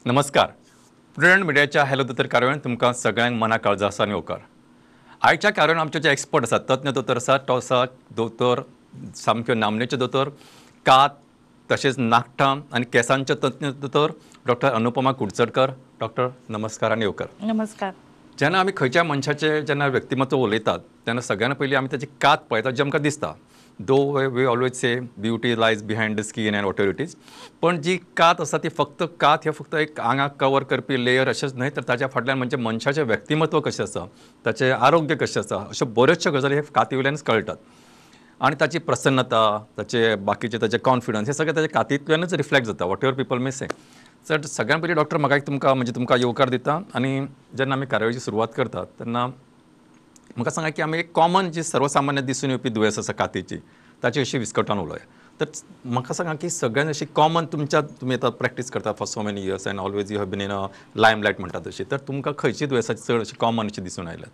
नमस्कार. प्रुडंट मिडियाच्या हॅलो दोतोर कार्यावळीन तुमकां सगळ्यांक मना काळजासान येवकार. आयच्या कार्यावळीन आमचे जे एक्सपर्ट आसात, तज्ञ दोतोर आसात, तो आसा दोतोर सामक्यो नामनेचे दोतोर, कात तशेंच नाखटां आनी केंसांचे तज्ञ दोतोर डॉक्टर अनुपमा कुडचडकर. डॉक्टर नमस्कार आनी येवकार. नमस्कार. जेन्ना आमी खंयच्या मनशाचें जेन्ना व्यक्तिमत्व उलयतात तेन्ना सगळ्यांत पयलीं आमी ताची कात पळयतात, जे आमकां दिसता. Though we always say beauty lies behind the skin and whatever it is. पण जी कात आसा ती फक्त कात हे फक्त एक आंगाक कवर करपी लेयर अशेंच न्हय, तर ताच्या फाटल्यान म्हणजे मनशाचें व्यक्तिमत्व कशें आसा, ताचें आरोग्य कशें आसा, अश्यो बऱ्योचश्यो गजाली हे कातीवेल्यानच कळटात. आनी ताची प्रसन्नता, ताचे बाकीचे ताचे कॉन्फिडन्स हे सगळें ताच्या कातींतल्यानच रिफ्लेक्ट जाता, what ever people may say. Sir, सगळ्यांत पयलीं डॉक्टर म्हाका एक तुमकां येवकार दिता. आनी जेन्ना आमी कार्यावळीची सुरवात करतात तेन्ना म्हाका सांगा की आमी एक कॉमन जी सर्वसामान्य दिसून येवपी दुयेंस आसा कातीची, ताची अशी विस्कटान उलोवया. तर म्हाका सांगा की सगळ्यांत अशी कॉमन तुमी आतां प्रॅक्टीस करता for so many years and always you have been in a limelight म्हणटा तशी, तर तुमकां खंयची दुयेंसाची चड अशी कॉमन अशी दिसून आयल्यात?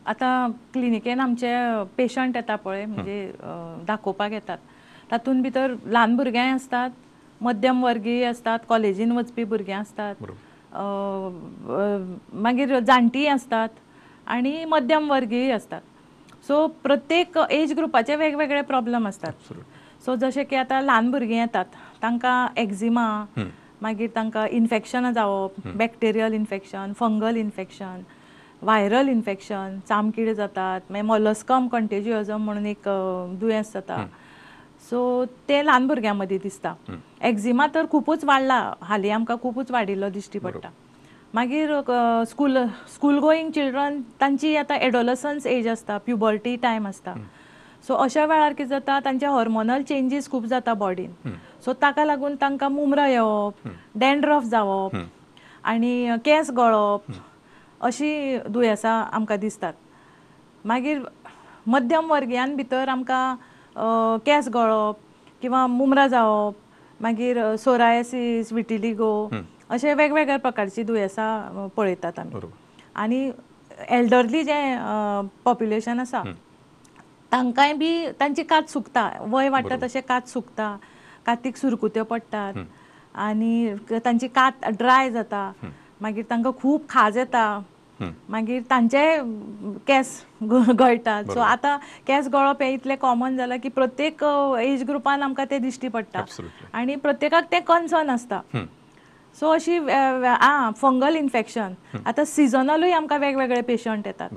आतां क्लिनिकेन आमचे पेशंट येता पळय, म्हणजे दाखोवपाक येतात, तातूंत भितर ल्हान भुरग्यांय आसतात, मध्यम वर्गीय आसतात, कॉलेजीन वचपी भुरगीं आसतात, मागीर जाणटीय आसतात आनी मध्यम वर्गीय आसतात. सो प्रत्येक एज ग्रुपाचे वेगवेगळे प्रॉब्लेम आसतात. सो जशें की आतां ल्हान भुरगीं येतात, तांकां एक्झिमा, मागीर तांकां इन्फेक्शनां जावप, bacterial infection, fungal infection, viral infection, चामकीड जातात, मागीर मॉलस्कम कंटेजियझम म्हणून एक दुयेंस जाता. सो ते ल्हान भुरग्यां मदीं दिसता. एक्झिमा तर खुबूच वाडला, हालीं आमकां खुबूच वाडिल्लो दिश्टी पडटा. मागीर स्कूल गोईंग चिल्ड्रन, तांची आतां एडोलसन्स एज आसता, प्युबर्टी टायम आसता. सो अशा वेळार कितें जाता, तांचे हॉर्मोनल चेंजीस खूब जाता बॉडीन. सो ताका लागून तांकां मुमरां येवप, डॅन्ड्रफ जावप आनी केंस गळप, अशी दुयेंसां आमकां दिसतात. मागीर मध्यम वर्गियान भितर आमकां केंस गळप किंवा मुमरां जावप, मागीर सोरायसीस, विटिलिगो, अशे वेगवेगळ्या प्रकारची दुयेंसां पळयतात आमी. आनी एल्डरली जे पॉप्युलेशन आसा, तांकांय बी तांची कात सुकता, वय वाडटा तशें कात सुकता, कातीक सुरकुत्यो पडटात आनी तांची कात ड्राय जाता, मागीर तांकां खूब खाज येता, मागीर तांचे केंस गळटात. सो आतां केंस गळप हें इतलें कॉमन जालां की प्रत्येक एज ग्रुपान आमकां तें दिश्टी पडटा आनी प्रत्येकाक तें कन्सर्न आसता. सो अशी फंगल इन्फेक्शन, आतां सिजनलूय आमकां वेगवेगळे पेशंट येतात.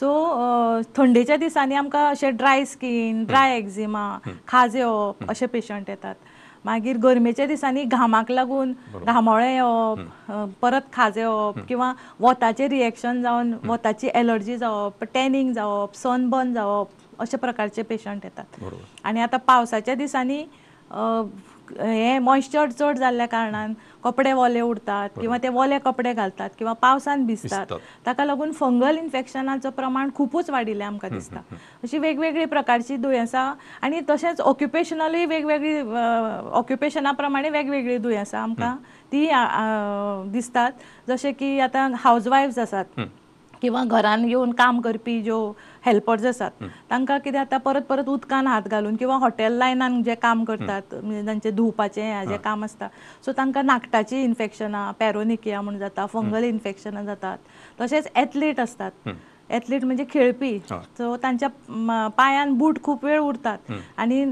सो थंडेच्या दिसांनी आमकां अशें ड्राय स्कीन, ड्राय एक्झिमा, खाज येवप अशे पेशंट येतात. मागीर गरमेच्या दिसांनी घामाक लागून घामोळे येवप, परत खाज येवप किंवा वताचें रिएक्शन जावन वताची एलर्जी जावप, टॅनिंग जावप, सनबर्न जावप, अशे प्रकारचे पेशंट येतात. आनी आतां पावसाच्या दिसांनी हे मॉइश्चर चड जाल्ल्या कारणान कपडे वले उरतात किंवा ते वले कपडे घालतात किंवा पावसान भिजतात, ताका लागून फंगल इन्फेक्शनाचो प्रमाण खुबूच वाडिल्लें आमकां दिसता. अशी वेगवेगळी प्रकारची दुयेंसां आनी तशेंच ऑक्युपेशनलूय वेगवेगळी, ऑक्युपेशना प्रमाणे वेगवेगळी दुयेंसां आमकां ती दिसतात. जशें की आतां हावजवायफ्स आसात किंवा घरान येवन काम करपी ज्यो हेल्पर्स आसात, तांकां कितें जाता, परत परत उदकान हात घालून किंवा हॉटेल लायनान जे काम करतात, तांचें धुवपाचें जें काम आसता, सो तांकां नाकटाची इन्फेक्शनां, पॅरोनिकिया म्हणून जाता, फंगल इन्फेक्शनां जातात. तशेंच एथलीट आसतात, एथलीट म्हणजे खेळपी, सो तांच्या पांयान बूट खूब वेळ उरतात आनी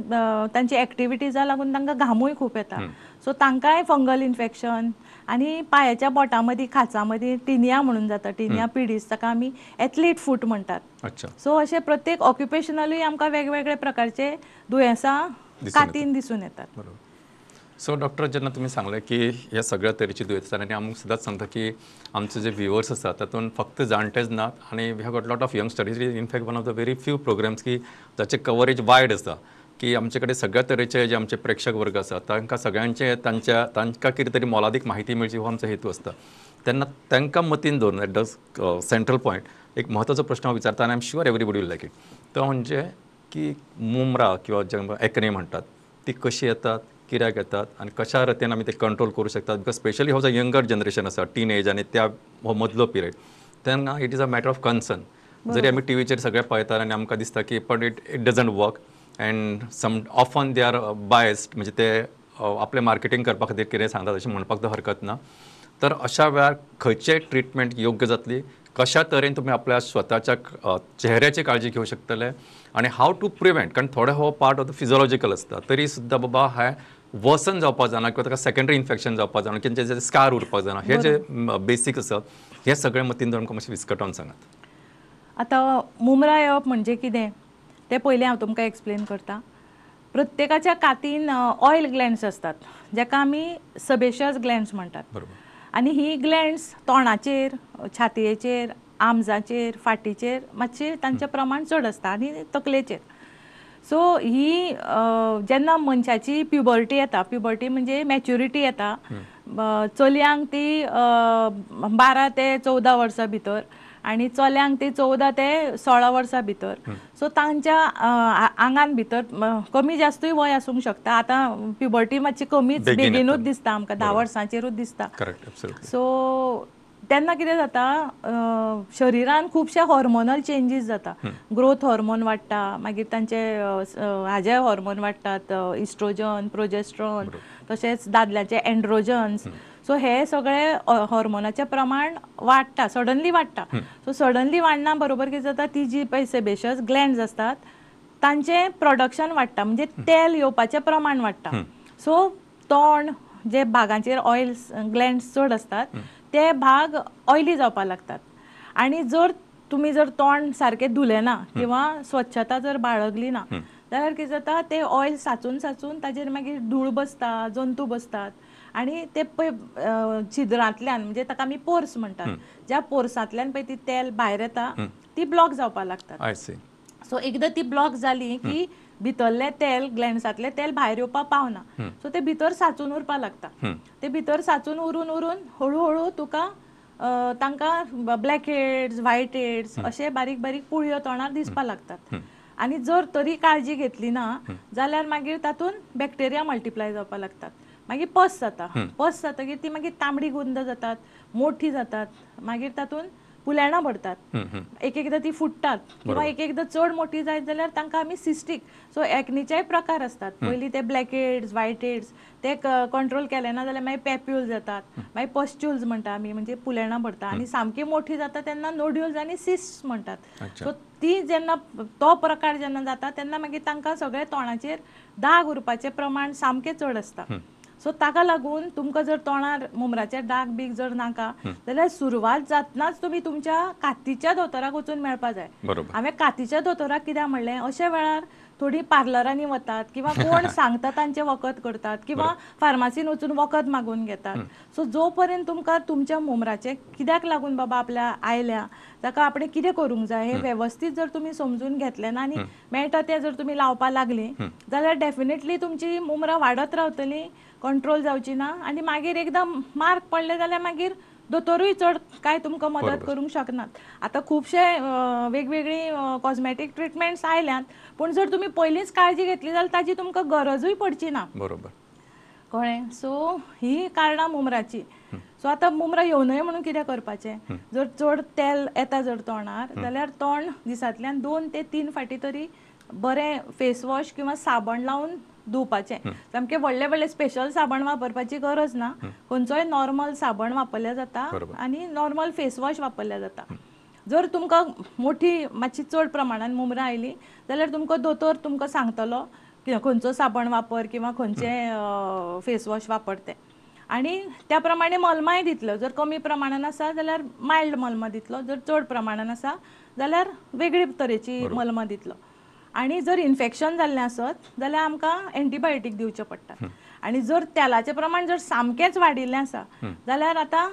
तांची एक्टिविटीजा लागून तांकां घामूय खूब येता. सो तांकांय फंगल इन्फेक्शन आनी पांयाच्या बोटां मदीं, खांचा मदीं टिनिया म्हणून जाता, टिनिया पिडीस, ताका आमी एथलीट फूट म्हणटात. सो अशे प्रत्येक ऑक्युपेशनलूय आमकां वेगवेगळे प्रकारचे दुयेंसां कातीन दिसून येतात. सो डॉक्टर, जेन्ना तुमी सांगलें की ह्या सगळ्या तरेची दुयेंसां, आनी आमी सदांच सांगता की आमचे जे व्ह्युअर्स आसात तातूंत फक्त जाणटेच नात आनी we have got lot of youngsters. In fact one of the very few programmes की जाचे कवरेज वायड आसा, की आमचे कडेन सगळ्या तरेचे जे आमचे प्रेक्षक वर्ग आसात तांकां सगळ्यांचे तांकां कितें तरी मोलादीक म्हायती मेळची हो आमचो हेतू आसता. तेन्ना तांकां मतीन दवरून एट द सेंट्रल पॉयंट एक म्हत्वाचो प्रश्न विचारता आनी I am sure everybody will like it. तो म्हणजे की मुमरां किंवा जे एक्ने म्हणटात ती कशी येतात, कित्याक येतात आनी कशा रितीन आमी ते कंट्रोल करूं शकतात बिकॉज स्पेशली हो जो यंगर जनरेशन आसा टीन आनी त्या हो मदलो पिरियड तेन्ना it is a matter of concern जरी आमी टीव्हीचेर सगळे पळयतात आनी आमकां दिसता की पण it doesn't work and some often they are biased म्हणजे ते आपले मार्केटींग करपा खातीर कितें सांगतात अशें म्हणपाक तो हरकत ना तर अशा वेळार खंयचें ट्रिटमेंट योग्य जातली कशा तरेन तुमी आपल्या स्वताच्या चेहऱ्याची काळजी घेवं शकतले आनी हाव टू प्रिवेंट कारण थोडे हो पार्ट ऑफ द फिजिओलॉजिकल आसता तरी सुद्दां बाबा हे वर्सन जावपाक जायना किंवा ताका सेकंडरी इन्फेक्शन जावपाक जायना किंवा तेजे स्कार उरपाक जायना हे जे बेसीक आसा हे सगळे मतीन दवरून मातशें विस्कटोवन सांगात आता मुमरा येवप म्हणजे कितें ते पयलीं हांव तुमकां एक्सप्लेन करता प्रत्येकाच्या कातीन ऑयल ग्लँड्स असतात जाका आमी सबेशियस ग्लँड्स म्हणटात बरोबर आनी ही ग्लँड्स तोंडाचेर छातयेचेर आमजाचेर फाटीचेर मातशें तांचें प्रमाण चड आसता आनी तकलेचेर सो ही जेन्ना मनशाची प्युबर्टी येता प्युबर्टी म्हणजे मॅच्युरिटी येता चलयांक ती 12 ते 14 वर्सां भितर आनी चल्यांक ती 14 ते 16 वर्सां भितर सो तांच्या आंगान भितर कमी जास्तूय वय आसूंक शकता आतां प्युबर्टी मातशी कमीच बेगीनूच दिसता आमकां 10 वर्सांचेरूच दिसता सो तेन्ना कितें जाता शरिरान खुबशे हॉर्मोनल चेंजीस जाता ग्रोथ हॉर्मोन वाडटा मागीर तांचे हाजे हॉर्मोन वाडटात इस्ट्रोजन प्रोजेस्ट्रॉन तशेंच दादल्याचे एंड्रोजन्स सो हे सगळे हॉर्मोनाचें प्रमाण वाडटा सडनली वाडटा सो सडनली वाडना बरोबर कितें जाता ती जी पळय सेबेशियस ग्लँड्स आसतात तांचें प्रोडक्शन वाडटा म्हणजे तेल येवपाचें प्रमाण वाडटा सो तोंड जे भागांचेर ऑयल ग्लँड्स चड असतात ते भाग ऑयली जावपाक लागतात आनी जर तुमी जर तोंड सारकें धुलें ना किंवा स्वच्छता जर बाळगली ना जाल्यार कितें जाता ते ऑयल साचून साचून ताजेर मागीर धूळ बसता जंतू बसतात आनी ते पळय छिद्रांतल्यान म्हणजे ताका आमी पोर्स म्हणटात ज्या पोर्सांतल्यान पळय ती तेल भायर येता ती ब्लॉक जावपाक लागतात सो एकदां ती ब्लॉक जाली की भितरले तेल ग्लँड्सांतले तेल भायर येवपाक पावना सो ते भितर साचून उरपाक लागता ते भितर साचून उरून उरून हळू हळू तुका तांकां ब्लॅक हेड्स व्हायट हेड्स अशे बारीक बारीक पुळयो तोंडार दिसपाक लागतात आनी जर तरी काळजी घेतली ना जाल्यार मागीर तातूंत बॅक्टेरिया मल्टिप्लाय जावपाक लागतात मागीर पस जातकीर ती मागीर तांबडी गुंद जातात मोठी जातात मागीर तातूंत पुलेणां भरतात एक एकदां ती फुटतात किंवा एक एकदां चड मोठी जायत जाल्यार तांकां आमी सिस्टीक सो एक्नीचेय प्रकार असतात पयलीं ते ब्लॅक हेड्स व्हायट हेड्स ते कंट्रोल केले ना जाल्यार मागीर पॅप्युल्स जातात मागीर पस्ट्युल्स म्हणटा आमी म्हणजे पुलेणां भरता आनी सामकी मोठी जाता तेन्ना नोड्युल्स आनी सिस्ट्स म्हणटात सो ती जेन्ना तो प्रकार जेन्ना जाता तेन्ना मागीर तांकां सगळे तोंडाचेर दाग उरपाचें प्रमाण सामकें चड आसता सो ताका लागून तुमकां जर तोंडार मुमराचे डाग बीग जर नाका जाल्यार सुरवात जातनाच तुमी तुमच्या कातीच्या दोतोराक वचून मेळपा जाय हांवें कातीच्या दोतोराक कित्याक म्हणलें अशा वेळार थोडी पार्लरांनी वतात किंवा कोण सांगता तांचे वखद करतात किंवा फार्मासीन वचून वखद मागून घेतात सो जो पर्यंत तुमकां तुमच्या मुमराचे कित्याक लागून बाबा आपल्या आयल्या ताका आपणें कितें करूंक जाय हे वेवस्थीत जर तुमी समजून घेतलें ना आनी मेळटा तें जर तुमी लावपा लागली जाल्यार डेफिनेटली तुमची मुमरां वाडत रावतली कंट्रोल जावची ना आनी मागीर एकदां मार्क पडले जाल्यार मागीर दोतोरूय चड कांय तुमकां मदत करूंक शकनात आतां खुबशे वेगवेगळी कॉस्मेटीक ट्रिटमेंट्स आयल्यात पूण जर तुमी पयलींच काळजी घेतली जाल्यार ताजी तुमकां गरजूय पडची ना बरोबर कळ्ळें सो ही कारणां मुमराची सो आतां मुमरां येवनय म्हणून कितें करपाचें जर चड तेल येता जर तोंडार जाल्यार तोंड दिसांतल्यान 2 ते 3 फावटी तरी बरें फेस वॉश किंवा साबण लावन धुवपाचें सामकें व्हडले व्हडले स्पेशल साबण वापरपाची गरज ना खंयचोय नॉर्मल साबण वापरल्या जाता आनी नॉर्मल फेस वॉश वापरल्या जाता जर तुमकां मोठी मातशी चड प्रमाणान मुमरां आयली जाल्यार तुमकां दोतोर तुमकां सांगतलो की खंयचो साबण वापर किंवा खंयचे फेस वॉश वापर तें आनी त्या प्रमाणे मलमाय दितलो जर कमी प्रमाणान आसा जाल्यार मायल्ड मलमां दितलो जर चड प्रमाणान आसा जाल्यार वेगळे तरेची मलमां दितलो आनी जर इन्फेक्शन जाल्लें आसत जाल्यार आमकां एंटीबायोटीक दिवचें पडटा आनी जर तेलाचें प्रमाण जर सामकेंच वाडिल्लें आसा जाल्यार आतां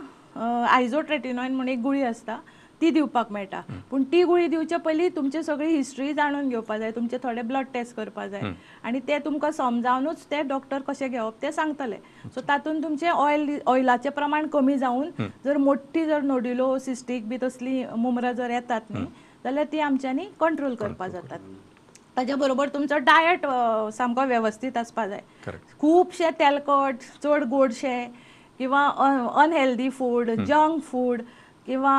आयझोट्रेटिनॉइन म्हणून एक गुळी आसता ती दिवपाक मेळटा पूण ती गुळी दिवचे पयलीं तुमची सगळी हिस्ट्री जाणून घेवपाक जाय तुमचे थोडे ब्लड टेस्ट करपाक जाय आनी ते तुमकां समजावनूच ते डॉक्टर कशें घेवप ते सांगतले सो तातूंत तुमचें ऑयलाचें प्रमाण कमी जावन जर मोठी जर नोड्युलो सिस्टीक बी तसली मुमरां जर येतात न्ही जाल्यार ती आमच्यांनी कंट्रोल करपाक जातात ताच्या बरोबर तुमचो डायट सामको वेवस्थीत आसपा जाय. करेक्ट. खुबशे तेलकट, चड गोडशे किंवा अनहेल्दी फूड, जंक फूड किंवा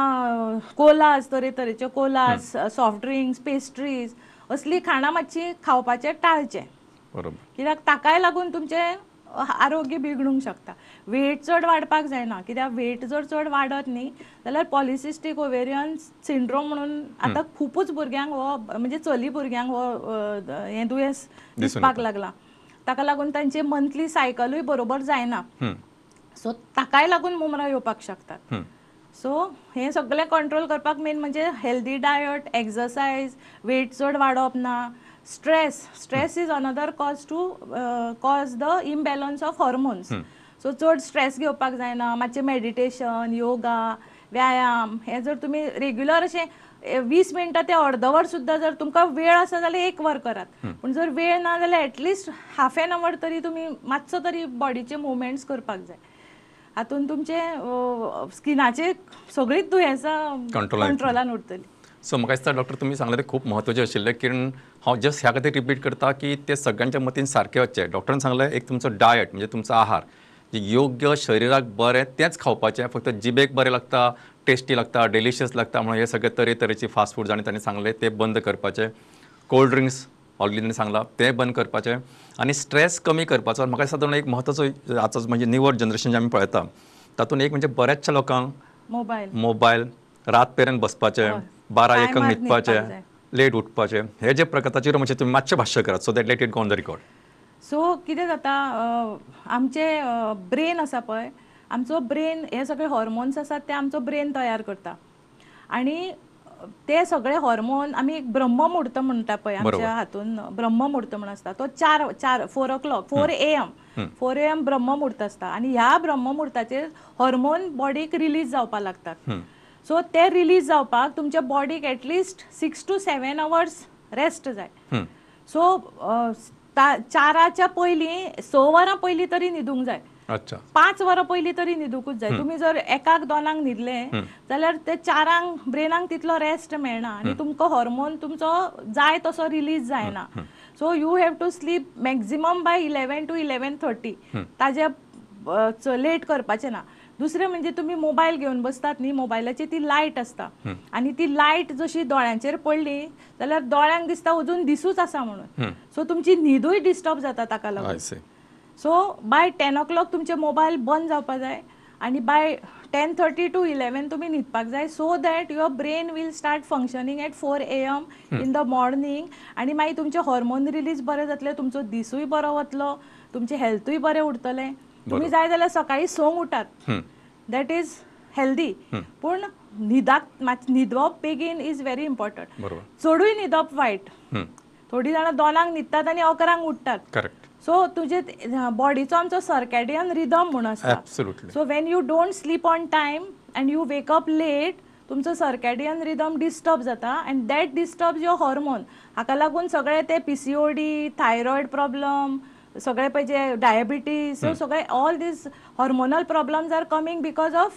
कोलाज, तरेतरेच्यो कोलाज, सॉफ्ट ड्रिंक्स, पेस्ट्रीज असली खाणां मातशी खावपाचें टाळचें. बरोबर. कित्याक ताकाय लागून तुमचें आरोग्य बिगडूंक शकता. वेट चड वाडपाक जायना, कित्याक वेट जर चड वाडत न्ही जाल्यार पॉलिसिस्टीक ओवेरियन सिंड्रोम म्हणून आतां खूबच भुरग्यांक हो म्हणजे चली भुरग्यांक हो हें दुयेंस दिसपाक लागला. ताका लागून तांची मंथली सायकलूय बरोबर जायना. सो ताकाय लागून मुमरां येवपाक शकतात. सो हें सगळें कंट्रोल करपाक मेन म्हणजे हेल्दी डायट, एक्सरसायज, वेट चड वाडप ना, stress is another cause the imbalance of hormones. So चड स्ट्रेस घेवपाक जायना. मातशें मेडिटेशन, योगा, व्यायाम हें जर तुमी रेग्युलर अशें 20 मिनटां ते अर्द वर सुद्दां जर तुमकां वेळ आसा जाल्यार 1 वर करात. पूण जर वेळ ना जाल्यार एटलिस्ट हाफ एन अवर तरी तुमी मातसो तरी बॉडीचे मुवमेंट्स करपाक जाय. हातून तुमचे स्किनाचे सगळीच दुयेंसां कंट्रोलान उरतली. सो म्हाका दिसता डॉक्टर तुमी सांगलें तें खूब म्हत्वाचें आशिल्लें, कारण हांव जस्ट ह्या खातीर रिपीट करता की ते सगळ्यांच्या मतीन सारकें वचचें. डॉक्टरान सांगलें एक तुमचो डायट म्हणजे तुमचो आहार जे योग्य शरिराक बरें तेंच खावपाचें. फक्त जिबेक बरें लागता, टेस्टी लागता, डेलिशियस लागता म्हणून हे सगळे तरेतरेचे फास्ट फूड आनी तांणी सांगलें ते बंद करपाचे. कोल्ड ड्रिंक्स ऑलरेडी तांणी सांगलां तें बंद करपाचें आनी स्ट्रेस कमी करपाचो. म्हाका दिसता तातूंत एक म्हत्वाचो आतां म्हणजे निवर जनरेशन जें आमी पळयता तातूंत एक म्हणजे बऱ्याचशा लोकांक मोबायल रात पर्यंत बसपाचें, 12-1 न्हिदपाचें, लेट उठपाचें, हे जे प्रकार ताचेर म्हणजे तुमी मातशें भाश्य करात so that let it go on the record. So कितें जाता आमचे ब्रेन आसा पळय, आमचो ब्रेन हे सगळे हॉर्मोन्स आसात ते आमचो ब्रेन तयार करता. आनी ते सगळे हॉर्मोन आमी एक ब्रह्ममुहूर्त म्हणटा पळय आमच्या हातून ब्रह्ममुहूर्त म्हणून आसता तो 4 AM ब्रह्ममुहूर्त आसता. आनी ह्या ब्रह्ममुहूर्ताचेर हॉर्मोन बॉडीक रिलीज जावपाक लागतात. सो ते रिलीज जावपाक तुमच्या बॉडीक एटलिस्ट 6 to 7 hours रेस्ट जाय. सो 4च्या पयलीं 6 वरां पयलीं तरी न्हिदूंक जाय. 5 वरां पयलीं तरी न्हिदूंकूच जाय. तुमी जर 1-2 न्हिदले जाल्यार ते 4 ब्रेनाक तितलो रेस्ट मेळना आनी तुमकां हॉर्मोन तुमचो जाय तसो रिलीज जायना. So you have to sleep maximum by 11 to 11:30. ताजे लेट करपाचें ना. दुसरें म्हणजे तुमी मोबायल घेवन बसतात न्ही, मोबायलाची ती लायट आसता आनी ती लायट जशी दोळ्यांचेर पडली जाल्यार दोळ्यांक दिसता अजून दिसूच आसा म्हणून. सो तुमची न्हिदूय डिस्टर्ब जाता ताका लागून. सो बाय 10 o'clock तुमचे मोबायल बंद जावपाक जाय आनी बाय 10:30 to 11 तुमी न्हिदपाक जाय. So that your brain will start functioning at 4 AM in the morning. आनी मागीर तुमचे हॉर्मोन रिलीज बरे जातले, तुमचो दिसूय बरो वतलो, तुमचें हेल्थूय बरें उरतलें. तुम्ही जाय जाल्यार सकाळी 6 उठात, दॅट इज हेल्दी. पूण न्हिदप बेगीन इज व्हेरी इम्पॉर्टंट. चडूय न्हिदप वायट. थोडी जाणां 2 न्हिदतात आनी 11 उठतात. सो तुजे बॉडीचो आमचो सर्कॅडियन रिदम म्हणून आसता. So when you don't sleep on time and you wake up late तुमचो सर्कॅडियन रिदम डिस्टर्ब जाता and that disturbs your hormone. हाका लागून सगळे ते PCOD, थायरॉयड प्रॉब्लम, सगळे पळय जे डायबिटीज, सो सगळे all these hormonal problems are coming because of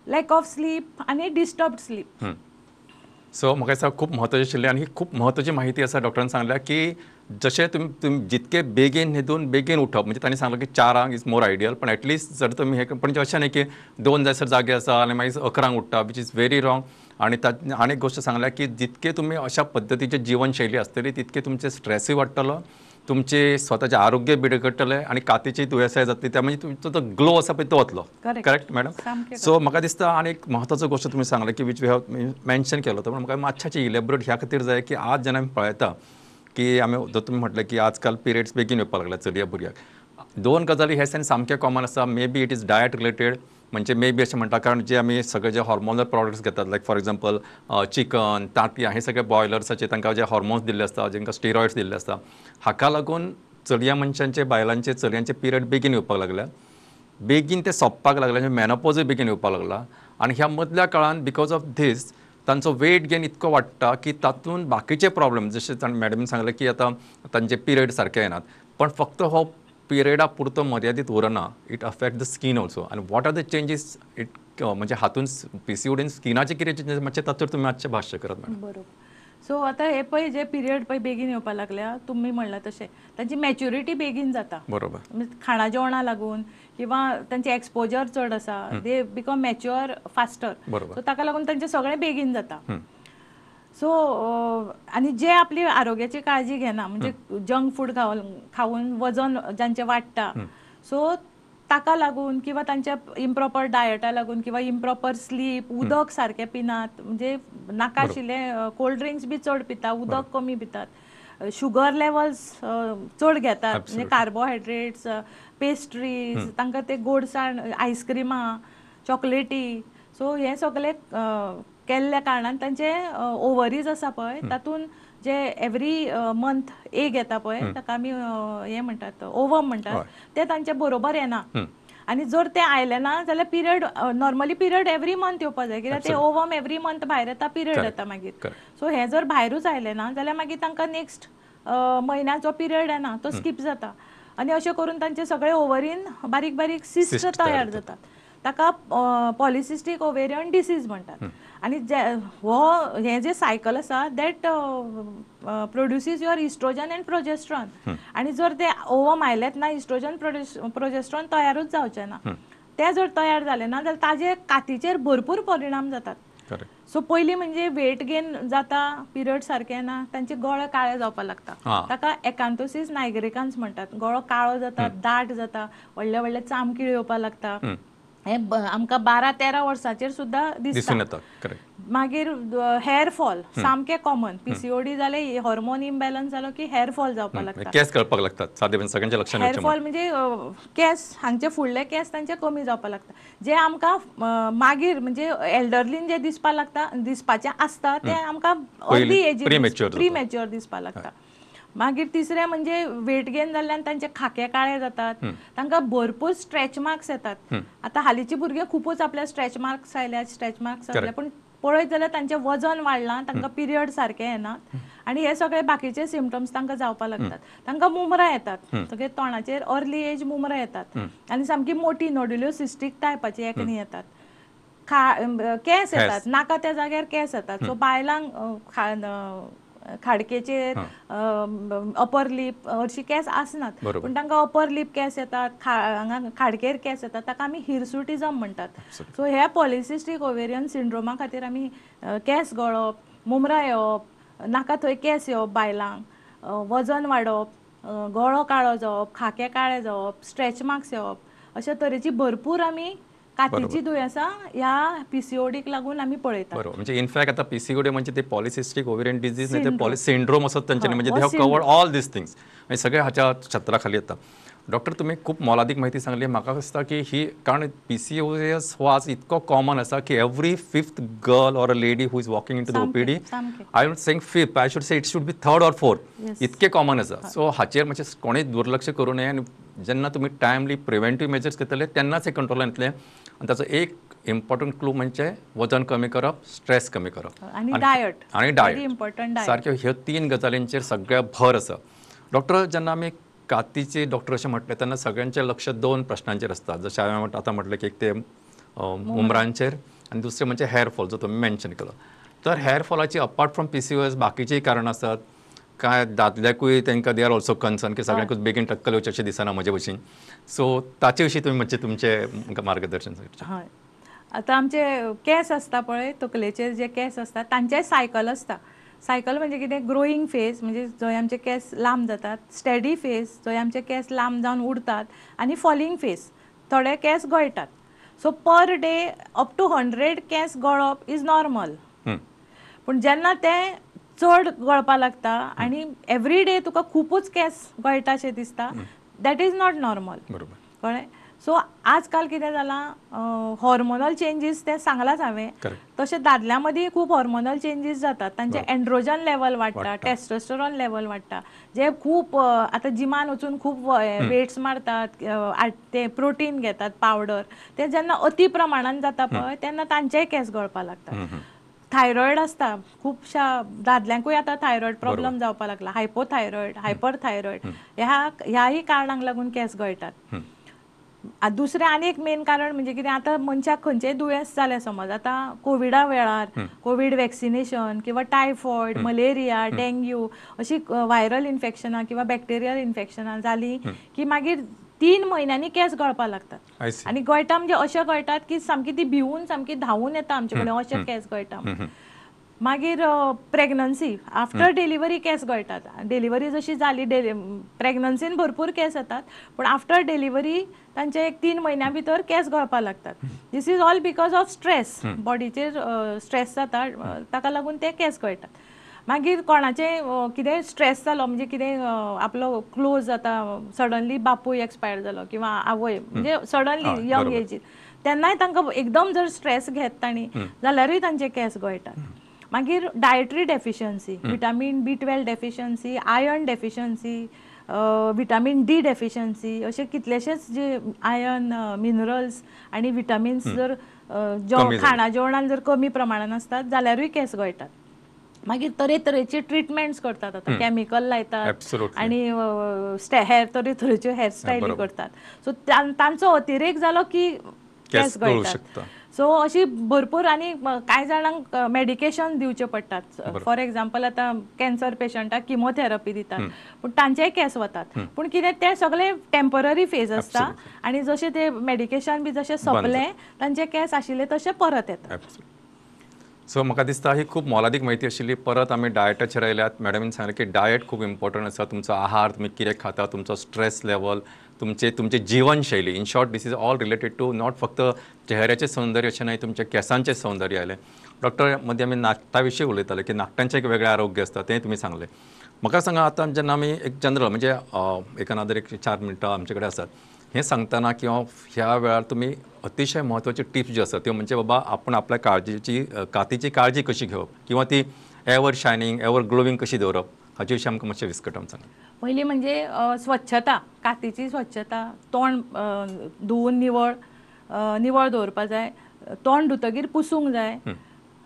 lack of sleep आनी डिस्टर्ब्ड स्लीप. सो म्हाका दिसता खूब म्हत्वाचें आशिल्लें आनी खूब म्हत्वाची माहिती आसा डॉक्टरान सांगल्या की जशें तुमी जितके बेगीन न्हिदून बेगीन उठप म्हणजे तांणी सांगलें की 4 इज मोर आयडियल. पण एटलिस्ट जर तुमी हे पण अशें न्ही की 2 जायसर जागे आसा आनी मागीर 11 उठटा, वीच इज व्हेरी रॉंग. आनी आनी एक गोश्ट सांगल्या की जितके तुमी अशा पद्दतीची जिवनशैली आसतली तितके तुमचे स्ट्रेसूय वाडटलो, तुमचे स्वताचें आरोग्य बिगडटलें आनी कातीची दुयेंसाय जातली. त्या म्हणजे तुमचो जो ग्लो आसा पळय तो वतलो. Correct madam? सो म्हाका दिसता आनी एक म्हत्वाचो गोश्ट तुमी सांगले की वीच वी हॅव मेन्शन केलो तो. म्हाका मातशें इलेबोरेट ह्या खातीर जाय की आज जेन्ना आमी पळयता की आमी तुमी म्हटलें की आजकाल पिरियड्स बेगीन येवपाक लागल्या चलया भुरग्याक. 2 गजाली हे सामकें कॉमन आसा. May be it is diet related, म्हणजे मे बी अशें म्हणटा कारण जे आमी सगळे जे हॉर्मोनल प्रॉडक्ट्स घेतात लायक फॉर एक्झाम्पल चिकन, तांतयां हे सगळे बॉयलर्साचे तांकां जे हॉर्मोन्स दिल्ले आसता, जेंकां स्टिरॉयड्स दिल्ले आसता, हाका लागून चलया मनशांचे बायलांचे चलयांचे पिरियड बेगीन येवपाक लागल्या, बेगीन ते सोंपपाक लागल्या, म्हणजे मॅनोपॉजूय बेगीन येवपाक लागला. आनी ह्या मदल्या काळान बिकॉज ऑफ धीस तांचो वेट गेन इतको वाडटा की तातूंत बाकीचे प्रॉब्लेम जशें मॅडमीन सांगलें की आतां तांचे पिरियड सारके येनात. पण फक्त हो पिरियडा पुरतो मर्यादीत उरना, it affect the skin also. आनी what are the changes it म्हणजे हातून PCOD स्किनाचे कितें चेंजीस मातशें तातूंत तुमी मातशें भाश्य करात मॅडम. बरोबर. सो आता हे पळय जे पिरियड पळय बेगीन येवपाक लागल्या तुमी म्हणला तशें तांची मॅच्युरिटी बेगीन जाता बरोबर खाणा जेवणा लागून किंवा तांचे एक्सपोजर चड आसा दे बिकम मॅच्युअर फास्टर बरोबर सो ताका लागून तांचें सगळें बेगीन जाता सो आनी जे आपली आरोग्याची काळजी घेना म्हणजे जंक फूड खाऊन वजन जांचें वाडटा सो ताका लागून किंवा तांच्या इम्प्रॉपर डायटा लागून किंवा इम्प्रॉपर स्लीप उदक सारकें पिनात म्हणजे नाका आशिल्लें कोल्ड ड्रिंक्स बी चड पिता उदक कमी पितात शुगर लेवल्स चड घेतात म्हणजे कार्बोहायड्रेट्स पेस्ट्रीज तांकां ते गोडसाण आयस्क्रिमां चॉकलेटी सो हे सगळे केल्ल्या कारणान तांचे ओवरीज आसा पळय तातून जे एवरी मंथ एक येता पळय ताका आमी हे म्हणटात ओवम म्हणटात ते तांचे बरोबर येना आनी जर ते आयले ना जाल्यार period normally period every month येवपाक जाय कित्याक ते ओवम एवरी मंथ भायर येता पिरियड येता मागीर सो हे जर भायरूच आयले ना जाल्यार मागीर तांकां नेक्स्ट म्हयन्याचो पिरियड येना तो स्कीप जाता आनी अशें करून तांचे सगळे ओवरीन बारीक बारीक सिस्ट तयार जातात ताका पॉलिसिस्टीक ओवेरियन डिसीज म्हणटात आनी हे जे सायकल आसा that produces your estrogen and progesterone आनी जर ते ओवम आयलेत ना इस्ट्रोजन प्रोजेस्ट्रॉन तयारूच जावचे ना ते जर तयार जाले ना जाल्यार ताजे कातीचेर भरपूर परिणाम जातात सो पयलीं म्हणजे वेट गेन जाता पिरियड सारके ना तांचे गळे काळे जावपाक लागता ताका एकांतोसीस नायग्रिकान्स म्हणटात गळो काळो जाता दाट जाता व्हडले व्हडले चामकीळ येवपाक लागता हे आमकां 12-13 वर्सांचेर सुद्दां दिसता मागीर हेअर फॉल सामकें कॉमन पीसीओडी जाले हॉर्मोन इम्बॅलन्स जालो की हेअर फॉल जावपाक लागता केस कळपाक लागतात सादेपण सगळ्यांच्या लक्षात हेअर फॉल म्हणजे केस हांगचे फुडले केस तांचे कमी जावपाक लागता जे आमकां मागीर म्हणजे एल्डरलीन जे दिसपाक लागता दिसपाचें आसता ते आमकां अर्ली एजीर प्रीमॅच्युअर दिसपाक लागता मागीर तिसरें म्हणजे वेट गेन जाल्ल्यान तांचे खाके काळे जातात तांकां भरपूर स्ट्रेच मार्क्स येतात आतां हालींची भुरगीं खूबच आपल्या स्ट्रेच मार्क्स आयल्या पूण पळयत जाल्यार तांचें वजन वाडलां तांकां पिरियड सारके येनात आनी हे सगळे बाकीचे सिम्पटम्स तांकां जावपाक लागतात तांकां मुमरां येतात सगळे तोंडाचेर अर्ली एज मुमरां येतात आनी सामकी मोठी नोड्युलोसिस्टीक टायपाची एकणी येतात केस येतात नाका त्या जाग्यार केस येतात सो बायलांक खाडकेचेर अपर लिप हरशी केस आसनात पूण तांकां अपर लिप केस येतात खाडकेर केस येतात ताका आमी हिरसुटिझम म्हणटात सो हे पॉलिसिस्टीक ओवेरियन सिंड्रोमा खातीर आमी केस गळप मुमरां येवप नाका थंय केस येवप बायलांक वजन वाडप गळो काळो जावप खाके काळे जावप स्ट्रेच मार्क्स येवप अशा तरेची भरपूर आमी कातीची दुयेंसां ह्या पीसीओडीक लागून आमी पळयतात बरोबर म्हणजे इनफॅक्ट आता पीसीओडी म्हणजे ते पॉलिसिस्टिक ओवेरियन डिजीज नाही ते पॉलिस सिंड्रोम असत त्यांच्यानी म्हणजे they have covered all these things आणि सगळे हाच्या छत्राखाली येतात डॉक्टर तुम्ही खूप मोलादीक माहिती सांगली म्हाका दिसता की ही कारण पीसीओएस हो आज इतको कॉमन आसा की every 5th girl or a lady who is walking in to the OPD I would saying 5th I should say it should be 3rd or 4th इतके कॉमन आसा सो हाचेर म्हणजे कोणीच दुर्लक्ष करू नये आणि जेन्ना तुम्ही टायमली प्रिव्हेंटिव्ह मेजर्स घेतले तेन्नाच हे कंट्रोलान येतले आणि ताचो एक इम्पॉर्टंट क्लू म्हणजे वजन कमी करप स्ट्रेस कमी करप आणि डायट सारक्यो ह्यो 3 गजालींचेर सगळ्या भर आसा डॉक्टर जेन्ना आमी कातीचे डॉक्टर अशें म्हटले तेन्ना सगळ्यांचें लक्ष 2 प्रश्नांचेर आसता जशें हांवें आतां म्हटलें की एक ते मुमरांचेर आनी दुसरें म्हणजे हेअर फॉल जो तुमी मेन्शन केलो तर हेअर फॉलाची अपार्ट फ्रॉम पीसीओएस बाकीचीय कारणां आसात काय दादल्याकूय तांकां दे आर ऑल्सो कन्सर्न की सगळ्यांकूच बेगीन टक्कल येवचें अशें दिसना म्हजे भशेन सो ताचे विशीं तुमी म्हणजे तुमचें मार्गदर्शन हय आतां आमचे केंस आसता पळय तकलेचेर जे केंस आसता तांचेय सायकल आसता सायकल म्हणजे कितें ग्रोईंग फेज म्हणजे जंय आमचे केंस लांब जातात स्टेडी फेज जंय आमचे केंस लांब जावन उरतात आनी फॉलिंग फेज थोडे केंस गळटात so per day up to 100 केंस गळप इज नॉर्मल पूण जेन्ना ते चड गळपाक लागता आनी एवरी डे तुका खूबच केंस गळटाशें दिसता दॅट इज नॉट नॉर्मल कळ्ळें सो आजकाल कितें जालां हॉर्मोनल चेंजीस ते सांगलाच हांवें तशें दादल्यां मदीं खूब हॉर्मोनल चेंजीस जातात तांचे एंड्रोजन लेवल वाडटा टेस्टोस्टेरोन लेवल वाडटा जे खूब आतां जिमान वचून खूब वेट्स मारतात ते प्रोटीन घेतात पावडर ते जेन्ना अति प्रमाणान जाता पळय तेन्ना तांचेय केंस गळपाक लागतात थायरॉयड आसता खुबशा दादल्यांकूय आतां थायरॉयड प्रॉब्लेम जावपाक लागला हायपोथायरॉयड हायपर थायरॉयड ह्याही कारणांक लागून केंस गळटात दुसरें आनी एक मेन कारण म्हणजे कितें आतां मनशाक खंयचेंय दुयेंस जालें समज आतां कोविडा वेळार कोविड वॅक्सिनेशन किंवा टायफॉयड मलेरिया डेंग्यू अशी व्हायरल इन्फेक्शनां किंवा बॅक्टेरियल इन्फेक्शनां जालीं की मागीर 3 म्हयन्यांनी केंस गळपाक लागतात आनी गळटा म्हणजे अशें गळटात की सामकी ती भिवून सामकी धांवून येता आमचे कडेन अशें केंस गळटा मागीर प्रेग्नन्सी आफ्टर डिलिव्हरी केंस गळटात डिलिव्हरी जशी जाली प्रेग्नन्सीन भरपूर केंस येतात पूण आफ्टर डिलिव्हरी तांचे एक 3 म्हयन्यां भितर केंस गळपाक लागतात this is all because of stress बॉडीचेर स्ट्रेस जाता ताका लागून ते केंस गळटात मागीर कोणाचे कितें स्ट्रेस जालो म्हणजे कितें आपलो क्लोज जाता सडनली बापूय एक्सपायर जालो किंवा आवय म्हणजे सडनली यंग एजीर तेन्नाय तांकां एकदम जर स्ट्रेस घेत तांणी जाल्यारूय तांचे केंस गळटात मागीर dietary deficiency vitamin B12 deficiency iron deficiency vitamin D deficiency अशे कितलेशेच जे आयर्न मिनरल्स आनी विटामिन्स जर खाणा जेवणान जर कमी प्रमाणान असतात जाल्यारूय केंस गळटात मागीर तरेतरेची ट्रिटमेंट्स करतात आतां केमिकल लायतात आनी हेर तरेतरेच्यो हेअरस्टायली करतात सो तांचो अतिरेक जालो की केंस गळटात सो अशी भरपूर आनी कांय जाणांक मेडिकेशन दिवचे पडटात फॉर एक्झाम्पल आतां कॅन्सर पेशंटाक किमोथेरपी दितात पूण तांचेय केंस वतात पूण कितें तें सगळें टेम्पररी फेज आसता आनी जशें तें मेडिकेशन बी जशें सोंपलें तांचे केंस आशिल्ले तशे परत येतात सो म्हाका दिसता ही खूब मोलादीक म्हायती आशिल्ली परत आमी डायटाचेर आयल्यात मॅडमीन सांगलें की डायट खूब इम्पॉर्टंट आसा तुमचो आहार तुमी कितें खाता तुमचो स्ट्रेस लेवल तुमचे जीवनशैली in short this is all related to not फक्त चेहऱ्याचें सौंदर्य अशें न्हय तुमच्या केंसांचें सौंदर्य आयलें डॉक्टर मदीं आमी नाखटा विशीं उलयताले की नाखटांचें एक वेगळें आरोग्य आसता तें तुमी सांगलें म्हाका सांगा आतां जेन्ना आमी एक जनरल म्हणजे एकानदर एक 4 मिनटां आमचे कडेन आसात हें सांगतना किंवा ह्या वेळार तुमी अतिशय म्हत्वाच्यो टिप्स ज्यो आसात त्यो म्हणजे बाबा आपण आपल्या कातीची काळजी कशी घेवप किंवा ती एवर शायनींग एवर ग्लोविंग कशी दवरप हाचे विशीं आमकां मातशें विस्कटान सांगा पयलीं म्हणजे स्वच्छता कातीची स्वच्छता तोंड धुवून निवळ दवरपा जाय तोंड धुतगीर पुसूंक जाय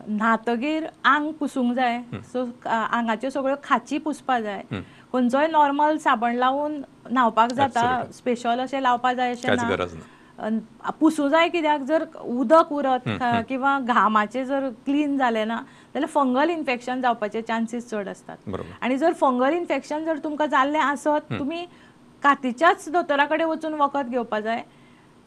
न्हातगीर आंग पुसूंक जाय सो आंगाच्यो सगळ्यो खाची पुसपा जाय खंयचोय नॉर्मल साबण लावून न्हावपाक जाता स्पेशल अशें लावपा जाय अशें ना पुसूं जाय कित्याक जर उदक उरत किंवा घामाचे जर क्लीन जालें ना जाल्यार फंगल इन्फेक्शन जावपाचे चान्सीस चड असतात आनी जर फंगल इन्फेक्शन जर तुमकां जाल्लें आसत तुमी कातीच्याच दोतोरा कडेन वचून वखद घेवपा जाय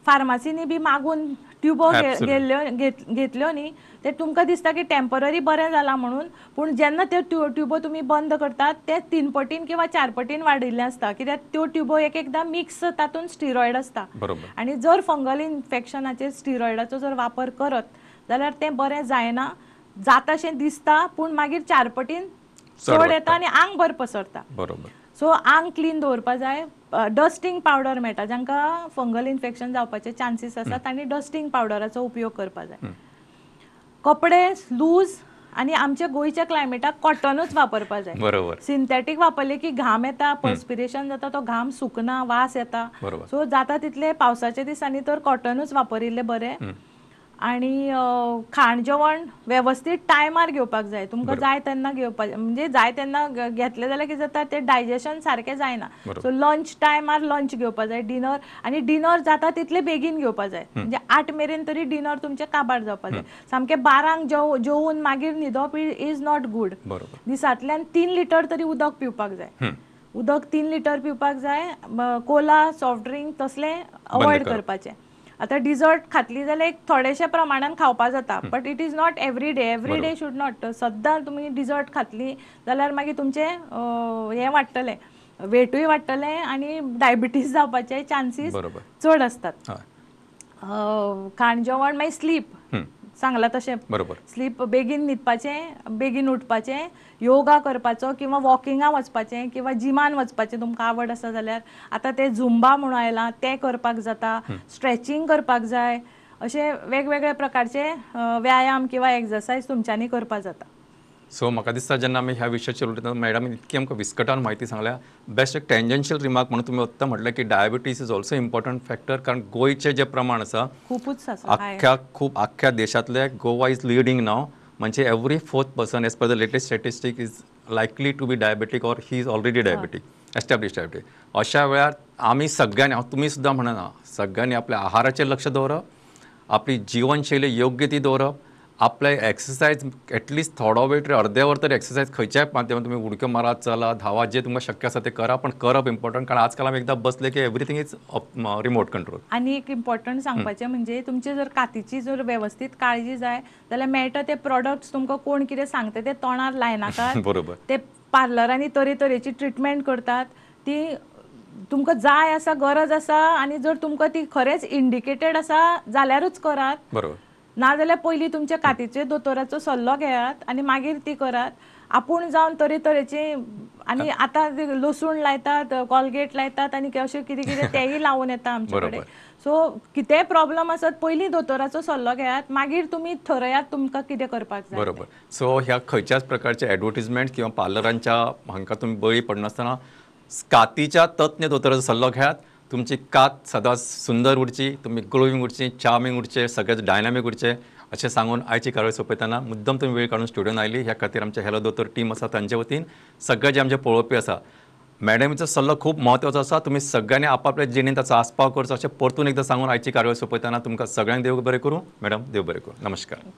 फार्मासीनी बी मागून ट्युबो घेतल्यो न्ही ते तुमकां दिसता की टेम्पररी बरें जालां म्हणून पूण जेन्ना त्यो ट्युबो तुमी बंद करतात ते 3 पटीन किंवा 4 पटीन वाडिल्ले आसता कित्याक त्यो ट्युबो एकदां मिक्स तातूंत स्टिरॉयड आसता आनी जर फंगल इन्फेक्शनाचेर स्टिरॉयडाचो जर वापर करत जाल्यार तें बरें जायना जाताशें दिसता पूण मागीर 4 पटीन चड येता आनी आंग बरें पसरता सो आंग क्लीन दवरपा जाय डस्टिंग पावडर मेळटा जांकां फंगल इन्फेक्शन जावपाचे चान्सीस आसात आनी डस्टिंग पावडराचो उपयोग करपा जाय कपडे लूज आनी आमच्या गोंयच्या क्लायमेटाक कॉटनूच वापरपा जाय सिंथेटीक वापरले की घाम येता पर्स्पिरेशन जाता तो घाम सुकना वास येता सो जाता तितले पावसाच्या दिसांनी तर कॉटनूच वापरिल्ले बरें आनी खाण जेवण वेवस्थीत टायमार घेवपाक जाय तुमकां जाय तेन्ना घेवपाक म्हणजे जाय तेन्ना घेतले जाल्यार कितें जाता तें डायजेशन सारकें जायना सो लंच टायमार लंच घेवपाक जाय डिनर आनी डिनर जाता तितले बेगीन घेवपाक जाय म्हणजे 8 मेरेन तरी डिनर तुमचें काबार जावपाक जाय सामकें 12 जेवून मागीर न्हिदप इज नॉट गूड दिसांतल्यान 3 लिटर तरी उदक पिवपाक जाय उदक 3 लिटर पिवपाक जाय कोला सॉफ्ट ड्रिंक तसले अवॉयड करपाचें आतां डिजर्ट खातली जाल्यार एक थोडेशे प्रमाणान खावपा जाता but it is not every day should not सद्दां तुमी डिजर्ट खातली जाल्यार मागीर तुमचें हें वाडटलें वेटूय वाडटलें आनी डायबिटीज जावपाचे चान्सीस चड असतात खाण जेवण मागीर स्लीप सांगलां तशें स्लीप बेगीन न्हिदपाचें बेगीन उठपाचें योगा करपाचो किंवा वॉकिंगाक वचपाचें किंवा जिमान वचपाचें तुमकां आवड आसा जाल्यार आतां तें झुंबा म्हणून आयलां तें करपाक जाता स्ट्रेचिंग करपाक जाय अशे वेगवेगळे प्रकारचे व्यायाम किंवा एक्सरसायज तुमच्यांनी करपाक जाता सो म्हाका दिसता जेन्ना आमी ह्या विशयाचेर उलयता मॅडम इतकी आमकां विस्कटान म्हायती सांगल्या बेस्ट एक टँजन्शियल रिमार्क म्हणून तुमी आत्तां म्हटलें की diabetes is also important factor कारण गोंयचें जें प्रमाण आसा खूबच आख्ख्या देशांतले गोवा इज लिडींग नाव म्हणजे every 4th person as per the latest statistic is likely to be diabetic or he is already diabetic establish अशा वेळार आमी सगळ्यांनी तुमी सुद्दां म्हणना सगळ्यांनी आपल्या आहाराचेर लक्ष दवरप आपली जीवनशैली योग्य ती दवरप आपले एक्सरसायज एटलिस्ट थोडो वेळ तरी अर्दे वर तरी एक्सरसायज खंयच्याय माध्यमांत तुमी उडक्यो मारात चलात धावात जे तुमकां शक्य आसा ते करा पण करप इम्पॉर्टंट कारण आजकाल आमी एकदां बसले की एवरीथींग इज रिमोट कंट्रोल. आणि एक इम्पॉर्टंट सांगपाचें म्हणजे तुमची जर कातीची जर वेवस्थीत काळजी जाय जाल्यार मेळटा ते प्रॉडक्ट्स तुमकां कोण कितें सांगता ते तोंडार लायनाकात. बरोबर. ते पार्लरांनी तरेतरेची ट्रिटमेंट करतात ती तुमकां जाय आसा गरज आसा आनी जर तुमकां ती खरेंच इंडिकेटेड आसा जाल्यारूच करात. बरोबर. नाजाल्यार पयलीं तुमच्या कातीचे दोतोराचो सल्लो घेयात आनी मागीर ती करात. आपूण जावन तरेतरेची आनी आतां लसूण लायतात कॉलगेट लायतात आनी अशें कितें कितें तेंय लावून येता आमचे कडेन. सो कितेंय प्रॉब्लम आसत पयलीं दोतोराचो सल्लो घेयात मागीर तुमी ठरयात तुमकां कितें करपाक जाय. बरोबर. सो ह्या खंयच्याच प्रकारचे एडवर्टिजमेंट किंवा पार्लरांच्या हांकां तुमी बळी पडनासतना कातीच्या तज्ञ दोतोराचो सल्लो घेयात. तुमची कात सदांच सुंदर उरची तुमी ग्लोईंग उरची चार्मिंग उरचे सगळेच डायनामीक उरचे अशें सांगून आयची कार्यावळ सोंपयतना मुद्दम तुमी वेळ काडून स्टुडियोन आयली ह्या खातीर आमचे हॅलो दोतोर टीम आसा तांचे वतीन सगळे जे आमचे पळोवपी आसा मॅडमीचो सल्लो खूब म्हत्वाचो आसा. तुमी सगळ्यांनी आपापल्या जिणेंत ताचो आस्पाव करचो अशें परतून एकदां सांगून आयची कार्यावळ सोंपयतना तुमकां सगळ्यांक देव बरें करूं. मॅडम देव बरें करूं. नमस्कार.